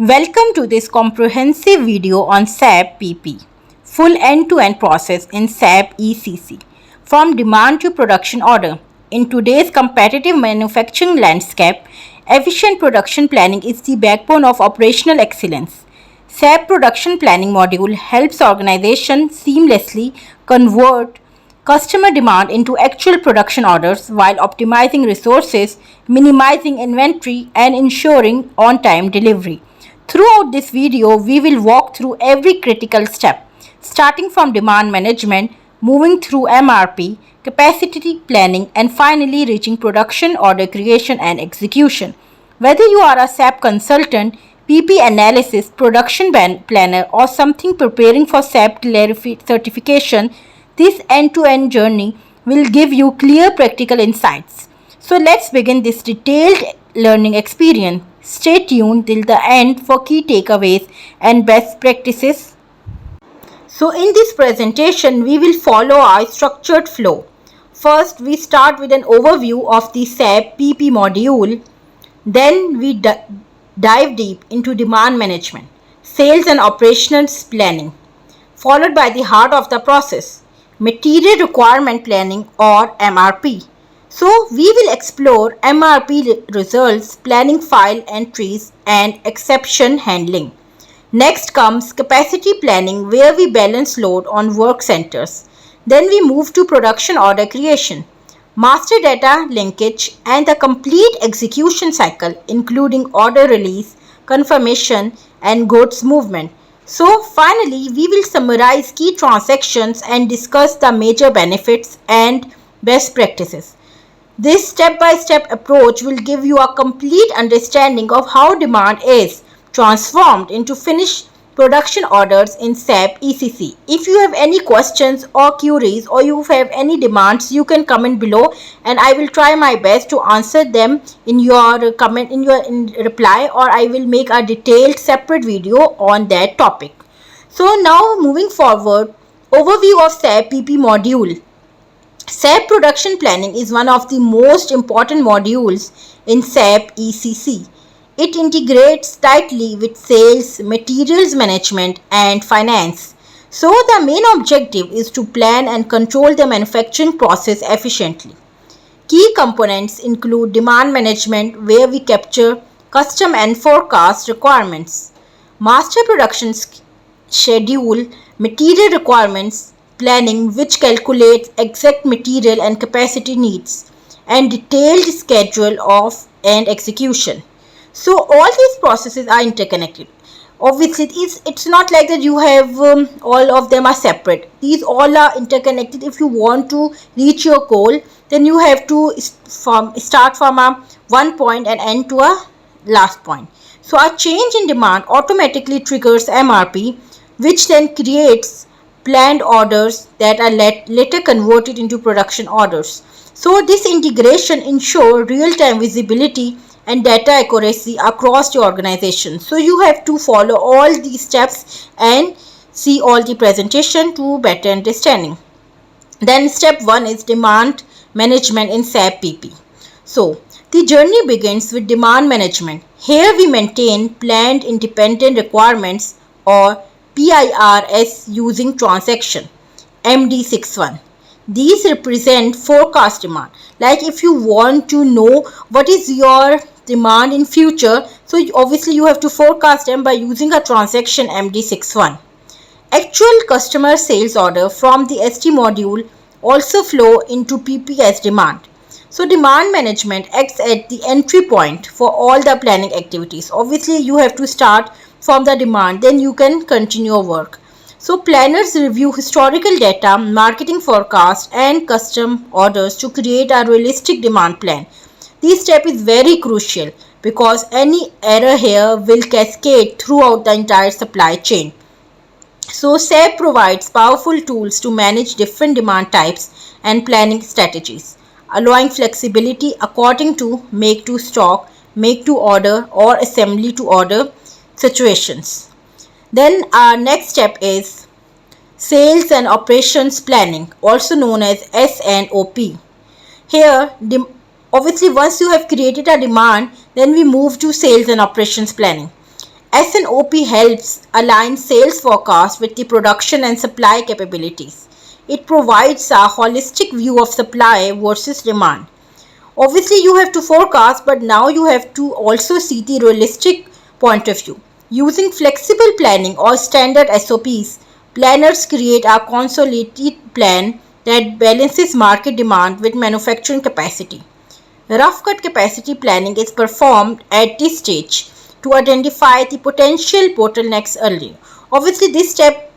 Welcome to this comprehensive video on SAP PP, full end-to-end process in SAP ECC, from demand to production order. In today's competitive manufacturing landscape, efficient production planning is the backbone of operational excellence. SAP Production Planning module helps organizations seamlessly convert customer demand into actual production orders while optimizing resources, minimizing inventory, and ensuring on-time delivery. Throughout this video, we will walk through every critical step, starting from demand management, moving through MRP, capacity planning, and finally reaching production order creation and execution. Whether you are a SAP consultant, PP analysis, production planner, or something preparing for SAP certification, this end-to-end journey will give you clear practical insights. So let's begin this detailed learning experience. Stay tuned till the end for key takeaways and best practices. So in this presentation, we will follow our structured flow. First, we start with an overview of the SAP PP module. Then we dive deep into demand management, sales and operations planning, followed by the heart of the process, material requirement planning or MRP. So we will explore MRP results, planning file entries and exception handling. Next comes capacity planning, where we balance load on work centers. Then we move to production order creation, master data linkage and the complete execution cycle, including order release, confirmation and goods movement. So finally, we will summarize key transactions and discuss the major benefits and best practices. This step-by-step approach will give you a complete understanding of how demand is transformed into finished production orders in SAP ECC. If you have any questions or queries or you have any demands, you can comment below and I will try my best to answer them in your comment, in reply, or I will make a detailed separate video on that topic. So now moving forward, overview of SAP PP module. SAP Production Planning is one of the most important modules in SAP ECC. It integrates tightly with sales, materials management and finance. So the main objective is to plan and control the manufacturing process efficiently. Key components include demand management, where we capture custom and forecast requirements, master production schedule, material requirements planning, which calculates exact material and capacity needs, and detailed schedule of and execution. So all these processes are interconnected. Obviously, it's not like that you have all of them are separate. These all are interconnected. If you want to reach your goal, then you have to start from a one point and end to a last point. So a change in demand automatically triggers MRP, which then creates planned orders that are later converted into production orders. So this integration ensures real-time visibility and data accuracy across the organization. So you have to follow all these steps and see all the presentation to better understanding. Then step 1 is demand management in SAP PP. So the journey begins with demand management. Here we maintain planned independent requirements or PIRs using transaction MD61. These represent forecast demand. Like if you want to know what is your demand in future, so obviously you have to forecast them by using a transaction MD61. Actual customer sales order from the ST module also flow into PP as demand. So demand management acts at the entry point for all the planning activities. Obviously you have to start from the demand, then you can continue your work. So planners review historical data, marketing forecast and custom orders to create a realistic demand plan. This step is very crucial because any error here will cascade throughout the entire supply chain. So SAP provides powerful tools to manage different demand types and planning strategies, allowing flexibility according to make to stock, make to order or assembly to order situations. Then our next step is sales and operations planning, also known as S&OP. Here, obviously once you have created a demand, then we move to sales and operations planning. S&OP helps align sales forecast with the production and supply capabilities. It provides a holistic view of supply versus demand. Obviously, you have to forecast, but now you have to also see the realistic point of view. Using flexible planning or standard SOPs, planners create a consolidated plan that balances market demand with manufacturing capacity. Rough cut capacity planning is performed at this stage to identify the potential bottlenecks early. Obviously,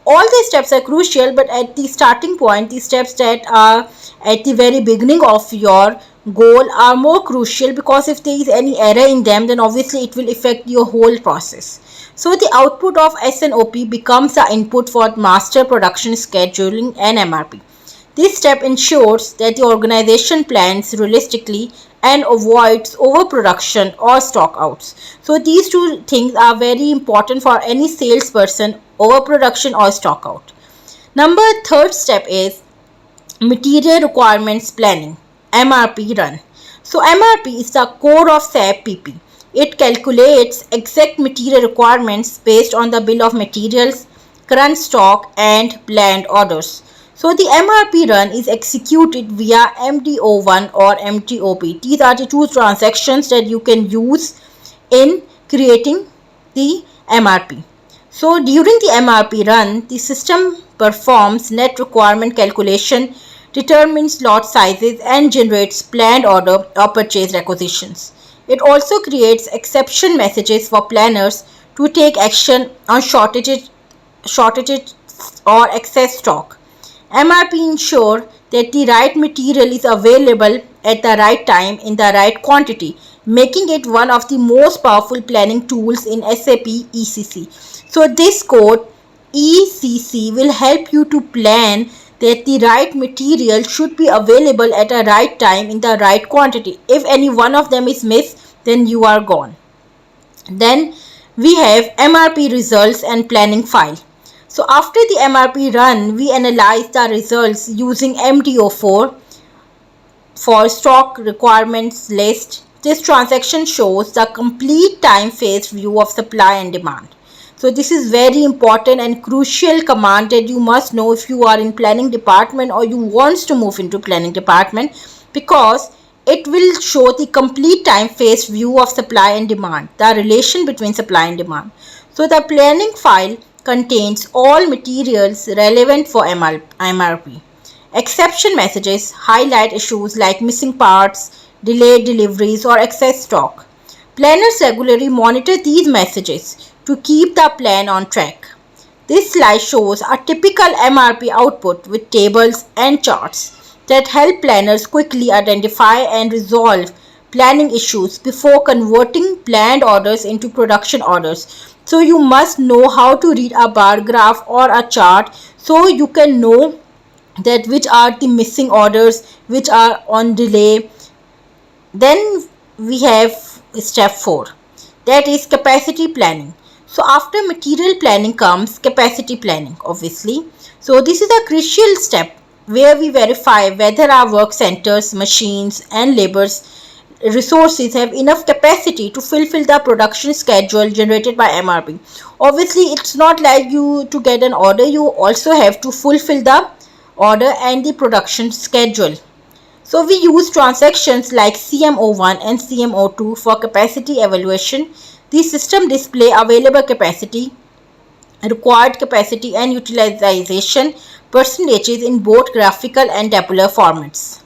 all these steps are crucial, but at the starting point, the steps that are at the very beginning of your goal are more crucial, because if there is any error in them, then obviously it will affect your whole process. So the output of S&OP becomes the input for master production scheduling and MRP. This step ensures that the organization plans realistically and avoids overproduction or stockouts. So these two things are very important for any salesperson: overproduction or stockout. Third step is material requirements planning, MRP run. So MRP is the core of SAP PP. It calculates exact material requirements based on the bill of materials, current stock and planned orders. So the MRP run is executed via MDO1 or MTOP. These are the two transactions that you can use in creating the MRP. So during the MRP run, the system performs net requirement calculation, determines lot sizes and generates planned order or purchase requisitions. It also creates exception messages for planners to take action on shortages or excess stock. MRP ensure that the right material is available at the right time in the right quantity, making it one of the most powerful planning tools in SAP ECC. So this code ECC will help you to plan that the right material should be available at a right time in the right quantity. If any one of them is missed, then you are gone. Then we have MRP results and planning file. So after the MRP run, we analyze the results using MDO4 for stock requirements list. This transaction shows the complete time phase view of supply and demand. So this is very important and crucial command that you must know if you are in planning department or you want to move into planning department, because it will show the complete time phase view of supply and demand, the relation between supply and demand. So the planning file contains all materials relevant for MRP. Exception messages highlight issues like missing parts, delayed deliveries or excess stock. Planners regularly monitor these messages to keep the plan on track. This slide shows a typical MRP output with tables and charts that help planners quickly identify and resolve planning issues before converting planned orders into production orders. So you must know how to read a bar graph or a chart so you can know that which are the missing orders, which are on delay. Then we have step 4, that is capacity planning. So after material planning comes capacity planning, obviously. So this is a crucial step where we verify whether our work centers, machines and laborers resources have enough capacity to fulfill the production schedule generated by MRP. Obviously, it's not like you to get an order, you also have to fulfill the order and the production schedule. So we use transactions like CMO1 and CMO2 for capacity evaluation. The system display available capacity, required capacity and utilization percentages in both graphical and tabular formats.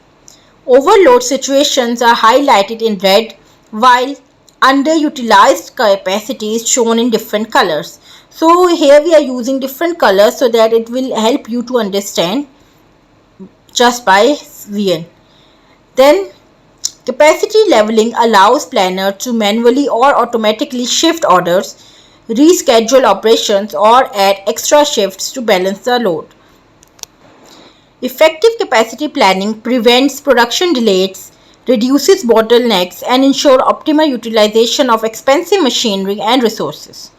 Overload situations are highlighted in red, while underutilized capacity is shown in different colors. So here we are using different colors so that it will help you to understand just by viewing. Then capacity leveling allows planner to manually or automatically shift orders, reschedule operations or add extra shifts to balance the load. Effective capacity planning prevents production delays, reduces bottlenecks and ensures optimal utilization of expensive machinery and resources.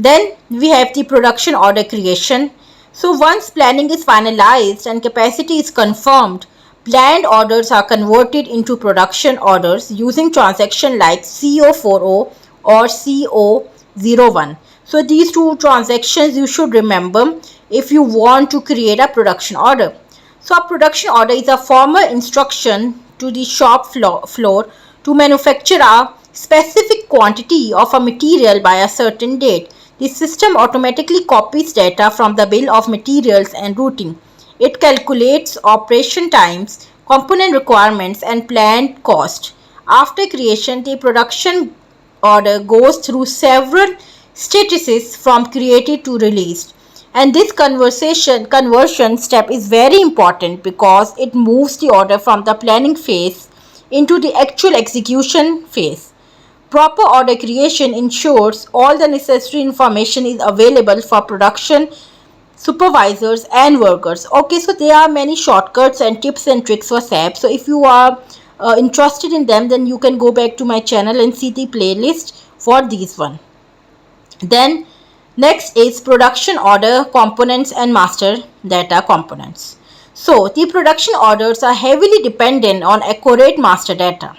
Then we have the production order creation. So once planning is finalized and capacity is confirmed, planned orders are converted into production orders using transactions like CO40 or CO 01. So these two transactions you should remember if you want to create a production order. So a production order is a formal instruction to the shop floor to manufacture a specific quantity of a material by a certain date. The system automatically copies data from the bill of materials and routing. It calculates operation times, component requirements, and planned cost. After creation, the production order goes through several statuses from created to released. And this conversion step is very important because it moves the order from the planning phase into the actual execution phase. Proper order creation ensures all the necessary information is available for production supervisors and workers. Okay, so there are many shortcuts and tips and tricks for SAP. So if you are interested in them, then you can go back to my channel and see the playlist for these one. Then next is production order components and master data components. So the production orders are heavily dependent on accurate master data.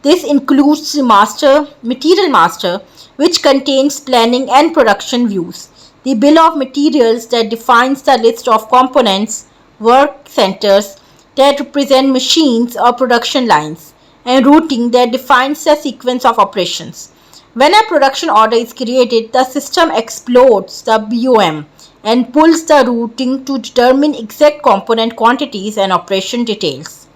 This includes the material master, which contains planning and production views, the bill of materials that defines the list of components, work centers that represent machines or production lines, and routing that defines the sequence of operations. When a production order is created, the system explodes the BOM and pulls the routing to determine exact component quantities and operation details.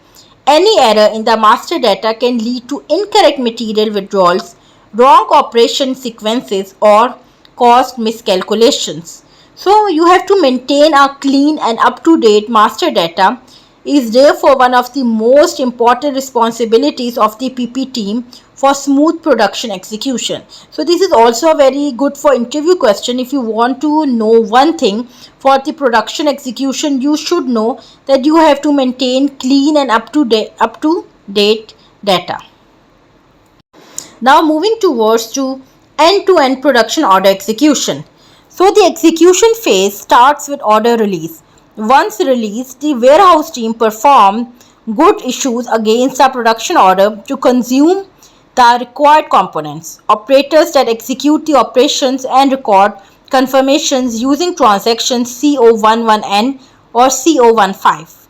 Any error in the master data can lead to incorrect material withdrawals, wrong operation sequences, or cost miscalculations. So you have to maintain a clean and up-to-date master data is therefore one of the most important responsibilities of the PP team for smooth production execution. So this is also a very good for interview question. If you want to know one thing for the production execution, you should know that you have to maintain clean and up to date data. Now moving towards to end-to-end production order execution. So the execution phase starts with order release. Once released, the warehouse team perform good issues against the production order to consume the required components. Operators that execute the operations and record confirmations using transactions CO11N or CO15.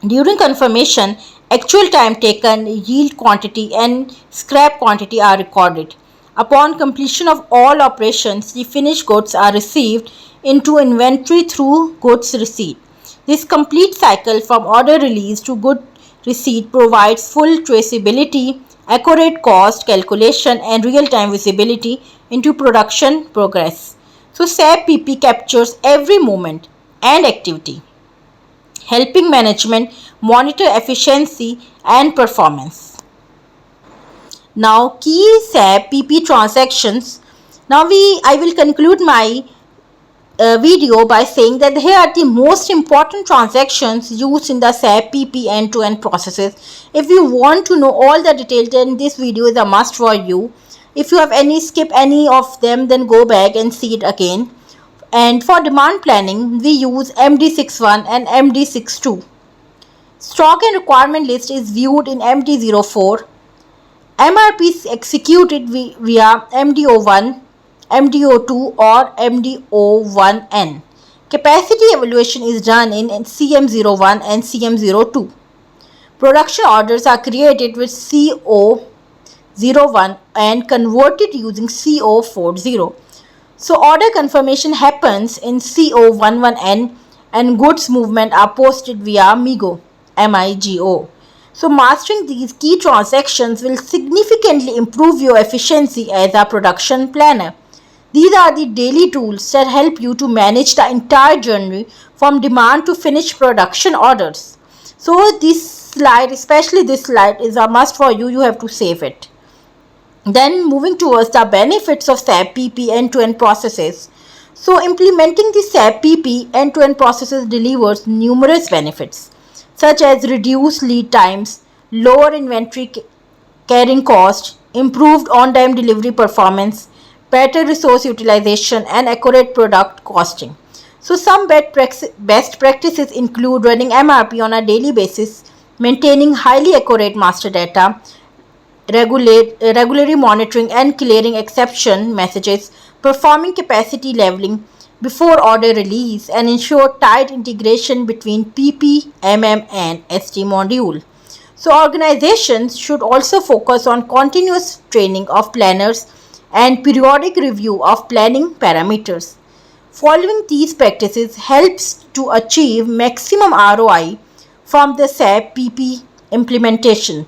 During confirmation, actual time taken, yield quantity, and scrap quantity are recorded. Upon completion of all operations, the finished goods are received into inventory through goods receipt. This complete cycle from order release to good receipt provides full traceability, accurate cost calculation, and real-time visibility into production progress. So SAP PP captures every moment and activity, helping management monitor efficiency and performance. Now key SAP PP transactions. Now I will conclude my video by saying that here are the most important transactions used in the SAP PP end-to-end processes. If you want to know all the details, then this video is a must for you. If you have skip any of them, then go back and see it again. And for demand planning, we use MD61 and MD62. Stock and requirement list is viewed in MD04. MRP is executed via MD01, MD02 or MD01N. Capacity evaluation is done in CM01 and CM02. Production orders are created with CO01 and converted using CO40. So order confirmation happens in CO11N and goods movement are posted via MIGO. So mastering these key transactions will significantly improve your efficiency as a production planner. These are the daily tools that help you to manage the entire journey from demand to finished production orders. So this slide, especially this slide, is a must for you. You have to save it. Then moving towards the benefits of SAP PP end-to-end processes. So implementing the SAP PP end-to-end processes delivers numerous benefits, such as reduced lead times, lower inventory carrying cost, improved on-time delivery performance, better resource utilization, and accurate product costing. So some best practices include running MRP on a daily basis, maintaining highly accurate master data, regularly monitoring and clearing exception messages, performing capacity leveling before order release, and ensure tight integration between PP, MM, and SD module. So organizations should also focus on continuous training of planners and periodic review of planning parameters. Following these practices helps to achieve maximum ROI from the SAP PP implementation.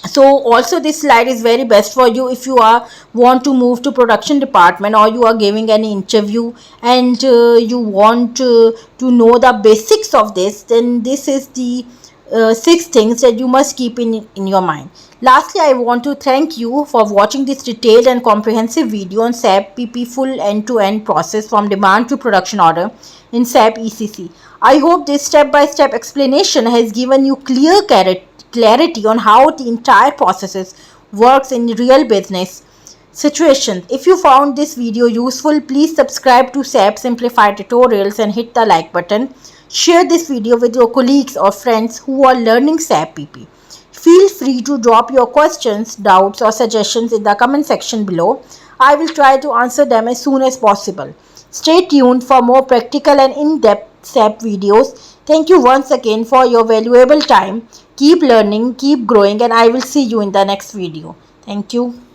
So also this slide is very best for you if you are want to move to production department, or you are giving any interview and you want to know the basics of this. Then this is the 6 things that you must keep in your mind. Lastly, I want to thank you for watching this detailed and comprehensive video on SAP PP full end-to-end process from demand to production order in SAP ECC. I hope this step-by-step explanation has given you clear clarity on how the entire processes works in real business situations. If you found this video useful, please subscribe to SAP Simplified tutorials and hit the like button. Share this video with your colleagues or friends who are learning SAP PP. Feel free to drop your questions, doubts, or suggestions in the comment section below. I will try to answer them as soon as possible. Stay tuned for more practical and in-depth SAP videos. Thank you once again for your valuable time. Keep learning, keep growing, and I will see you in the next video. Thank you.